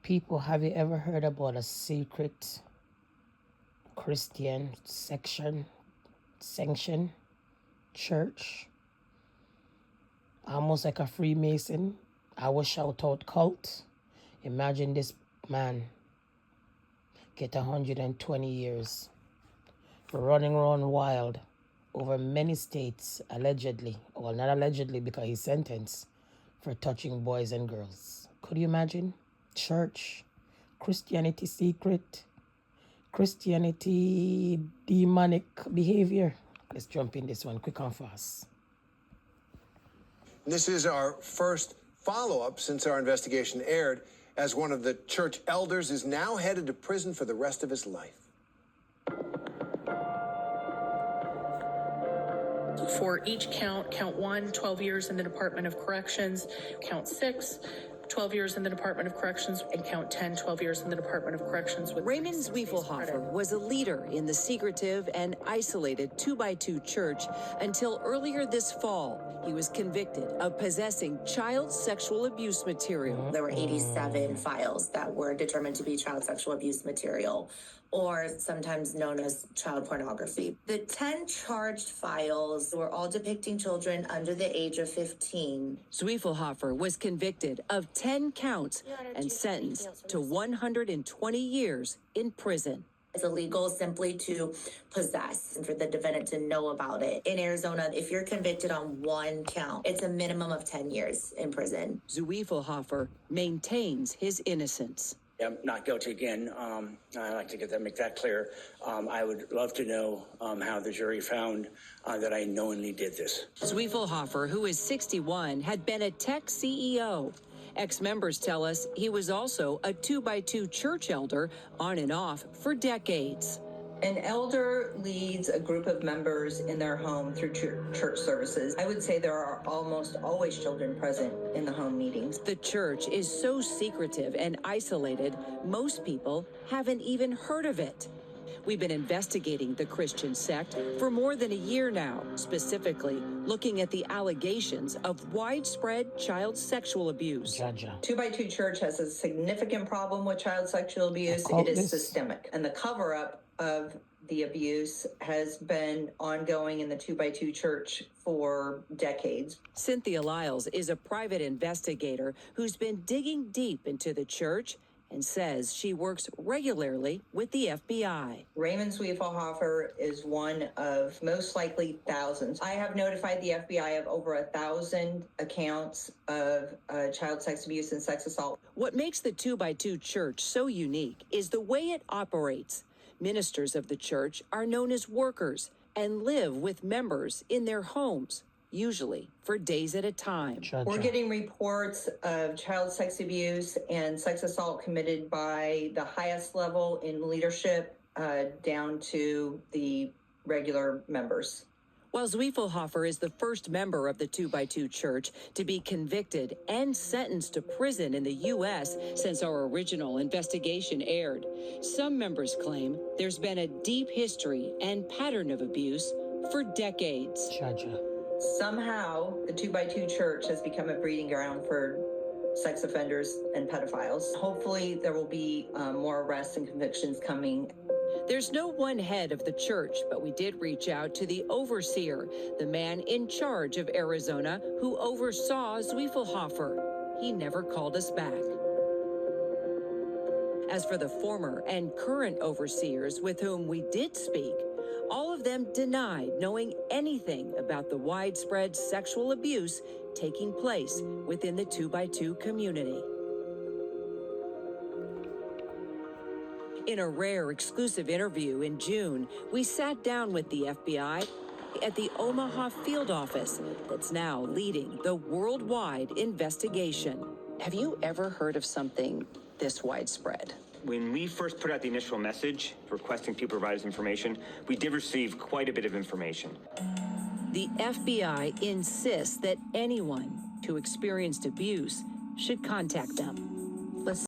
People, have you ever heard about a secret Christian sanction church? Almost like a Freemason. I will shout out cult. Imagine this man get 120 years running around wild over many states, allegedly. Well, not allegedly, because he's sentenced for touching boys and girls. Could you imagine? Church, Christianity secret, Christianity demonic behavior. Let's jump in this one quick and fast. This is our first follow-up since our investigation aired, as one of the church elders is now headed to prison for the rest of his life. For each count 1, 12 years in the Department of Corrections, count 6, 12 years in the Department of Corrections, and count 10, 12 years in the Department of Corrections. With Raymond Zwiefelhofer was a leader in the secretive and isolated 2x2 church until earlier this fall. He was convicted of possessing child sexual abuse material. There were 87 files that were determined to be child sexual abuse material, or sometimes known as child pornography. The 10 charged files were all depicting children under the age of 15. Zwiefelhofer was convicted of 10 counts and sentenced to 120 years in prison. It's illegal simply to possess and for the defendant to know about it. In Arizona, if you're convicted on one count, it's a minimum of 10 years in prison. Zwiefelhofer maintains his innocence. I'm not guilty again. I'd like to make that clear. I would love to know how the jury found that I knowingly did this. Zwiefelhofer, who is 61, had been a tech CEO. Ex-members tell us he was also a 2x2 church elder on and off for decades. An elder leads a group of members in their home through church services. I would say there are almost always children present in the home meetings. The church is so secretive and isolated, most people haven't even heard of it. We've been investigating the Christian sect for more than a year now, specifically looking at the allegations of widespread child sexual abuse. 2x2 Church has a significant problem with child sexual abuse. It is systemic, and the cover-up of the abuse has been ongoing in the 2x2 Church for decades. Cynthia Lyles is a private investigator who's been digging deep into the church and says she works regularly with the FBI. Raymond Zwiefelhofer is one of most likely thousands. I have notified the FBI of over 1,000 accounts of child sex abuse and sex assault. What makes the 2x2 Church so unique is the way it operates. Ministers of the church are known as workers and live with members in their homes, usually for days at a time. We're getting reports of child sex abuse and sex assault committed by the highest level in leadership down to the regular members. While Zwiefelhofer is the first member of the 2x2 Church to be convicted and sentenced to prison in the U.S. since our original investigation aired, some members claim there's been a deep history and pattern of abuse for decades. Somehow, the 2x2 Church has become a breeding ground for sex offenders and pedophiles. Hopefully, there will be more arrests and convictions coming. There's no one head of the church, but we did reach out to the overseer, the man in charge of Arizona who oversaw Zwiefelhofer. He never called us back. As for the former and current overseers with whom we did speak, all of them denied knowing anything about the widespread sexual abuse taking place within the 2x2 community. In a rare exclusive interview in June, we sat down with the FBI at the Omaha field office that's now leading the worldwide investigation. Have you ever heard of something this widespread? When we first put out the initial message requesting people provide us information, we did receive quite a bit of information. The FBI insists that anyone who experienced abuse should contact them.